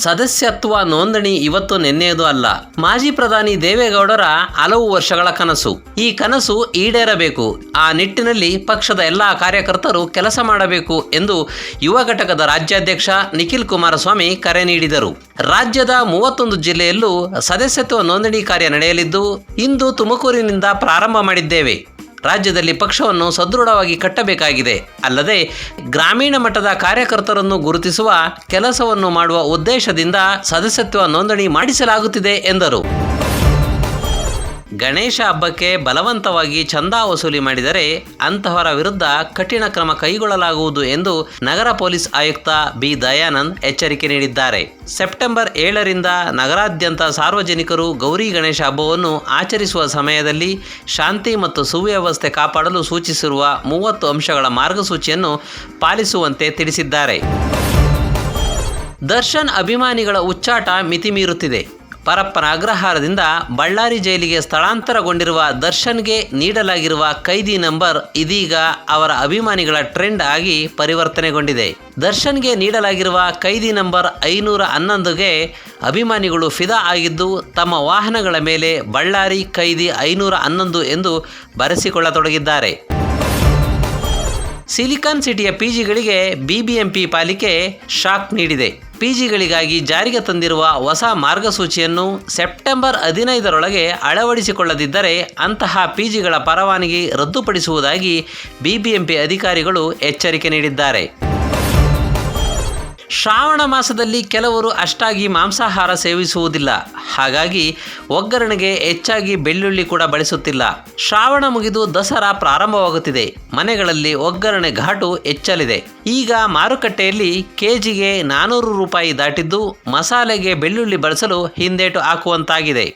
ಸದಸ್ಯತ್ವ ನೋಂದಣಿ ಇವತ್ತು ನಿನ್ನೆಯದು ಅಲ್ಲ. ಮಾಜಿ ಪ್ರಧಾನಿ ದೇವೇಗೌಡರ ಹಲವು ವರ್ಷಗಳ ಕನಸು. ಈ ಕನಸು ಈಡೇರಬೇಕು. ಆ ನಿಟ್ಟಿನಲ್ಲಿ ಪಕ್ಷದ ಎಲ್ಲಾ ಕಾರ್ಯಕರ್ತರು ಕೆಲಸ ಮಾಡಬೇಕು ಎಂದು ಯುವ ಘಟಕದ ರಾಜ್ಯಾಧ್ಯಕ್ಷ ನಿಖಿಲ್ ಕುಮಾರಸ್ವಾಮಿ ಕರೆ ನೀಡಿದರು. ರಾಜ್ಯದ 31 ಜಿಲ್ಲೆಯಲ್ಲೂ ಸದಸ್ಯತ್ವ ನೋಂದಣಿ ಕಾರ್ಯ ನಡೆಯಲಿದ್ದು, ಇಂದು ತುಮಕೂರಿನಿಂದ ಪ್ರಾರಂಭ ಮಾಡಿದ್ದೇವೆ. ರಾಜ್ಯದಲ್ಲಿ ಪಕ್ಷವನ್ನು ಸದೃಢವಾಗಿ ಕಟ್ಟಬೇಕಾಗಿದೆ. ಅಲ್ಲದೆ ಗ್ರಾಮೀಣ ಮಟ್ಟದ ಕಾರ್ಯಕರ್ತರನ್ನು ಗುರುತಿಸುವ ಕೆಲಸವನ್ನು ಮಾಡುವ ಉದ್ದೇಶದಿಂದ ಸದಸ್ಯತ್ವ ನೋಂದಣಿ ಮಾಡಿಸಲಾಗುತ್ತಿದೆ ಎಂದರು. ಗಣೇಶ ಹಬ್ಬಕ್ಕೆ ಬಲವಂತವಾಗಿ ಚಂದಾ ವಸೂಲಿ ಮಾಡಿದರೆ ಅಂತಹವರ ವಿರುದ್ಧ ಕಠಿಣ ಕ್ರಮ ಕೈಗೊಳ್ಳಲಾಗುವುದು ಎಂದು ನಗರ ಪೊಲೀಸ್ ಆಯುಕ್ತ ಬಿ ದಯಾನಂದ್ ಎಚ್ಚರಿಕೆ ನೀಡಿದ್ದಾರೆ. ಸೆಪ್ಟೆಂಬರ್ 7ರಿಂದ ನಗರಾದ್ಯಂತ ಸಾರ್ವಜನಿಕರು ಗೌರಿ ಗಣೇಶ ಹಬ್ಬವನ್ನು ಆಚರಿಸುವ ಸಮಯದಲ್ಲಿ ಶಾಂತಿ ಮತ್ತು ಸುವ್ಯವಸ್ಥೆ ಕಾಪಾಡಲು ಸೂಚಿಸಿರುವ 30 ಅಂಶಗಳ ಮಾರ್ಗಸೂಚಿಯನ್ನು ಪಾಲಿಸುವಂತೆ ತಿಳಿಸಿದ್ದಾರೆ. ದರ್ಶನ್ ಅಭಿಮಾನಿಗಳ ಹುಚ್ಚಾಟ ಮಿತಿ ಮೀರುತ್ತಿದೆ. ಪರಪ್ಪನ ಅಗ್ರಹಾರದಿಂದ ಬಳ್ಳಾರಿ ಜೈಲಿಗೆ ಸ್ಥಳಾಂತರಗೊಂಡಿರುವ ದರ್ಶನ್ಗೆ ನೀಡಲಾಗಿರುವ ಕೈದಿ ನಂಬರ್ ಇದೀಗ ಅವರ ಅಭಿಮಾನಿಗಳ ಟ್ರೆಂಡ್ ಆಗಿ ಪರಿವರ್ತನೆಗೊಂಡಿದೆ. ದರ್ಶನ್ಗೆ ನೀಡಲಾಗಿರುವ ಕೈದಿ ನಂಬರ್ 511ಗೆ ಅಭಿಮಾನಿಗಳು ಫಿದಾ ಆಗಿದ್ದು, ತಮ್ಮ ವಾಹನಗಳ ಮೇಲೆ ಬಳ್ಳಾರಿ ಕೈದಿ 511 ಎಂದು ಬರೆಸಿಕೊಳ್ಳತೊಡಗಿದ್ದಾರೆ. ಸಿಲಿಕಾನ್ ಸಿಟಿಯ ಪಿಜಿಗಳಿಗೆ ಬಿಬಿಎಂಪಿ ಪಾಲಿಕೆ ಶಾಕ್ ನೀಡಿದೆ. ಪಿಜಿಗಳಿಗಾಗಿ ಜಾರಿಗೆ ತಂದಿರುವ ಹೊಸ ಮಾರ್ಗಸೂಚಿಯನ್ನು ಸೆಪ್ಟೆಂಬರ್ 15ರೊಳಗೆ ಅಳವಡಿಸಿಕೊಳ್ಳದಿದ್ದರೆ ಅಂತಹ ಪಿಜಿಗಳ ಪರವಾನಗಿ ರದ್ದುಪಡಿಸುವುದಾಗಿ ಬಿಬಿಎಂಪಿ ಅಧಿಕಾರಿಗಳು ಎಚ್ಚರಿಕೆ ನೀಡಿದ್ದಾರೆ. ಶ್ರಾವಣ ಮಾಸದಲ್ಲಿ ಕೆಲವರು ಅಷ್ಟಾಗಿ ಮಾಂಸಾಹಾರ ಸೇವಿಸುವುದಿಲ್ಲ. ಹಾಗಾಗಿ ಒಗ್ಗರಣೆಗೆ ಹೆಚ್ಚಾಗಿ ಬೆಳ್ಳುಳ್ಳಿ ಕೂಡ ಬಳಸುತ್ತಿಲ್ಲ. ಶ್ರಾವಣ ಮುಗಿದು ದಸರಾ ಪ್ರಾರಂಭವಾಗುತ್ತಿದೆ. ಮನೆಗಳಲ್ಲಿ ಒಗ್ಗರಣೆ ಘಾಟು ಹೆಚ್ಚಲಿದೆ. ಈಗ ಮಾರುಕಟ್ಟೆಯಲ್ಲಿ ಕೆಜಿಗೆ 400 ರೂಪಾಯಿ ದಾಟಿದ್ದು, ಮಸಾಲೆಗೆ ಬೆಳ್ಳುಳ್ಳಿ ಬಳಸಲು ಹಿಂದೇಟು ಹಾಕುವಂತಾಗಿದೆ.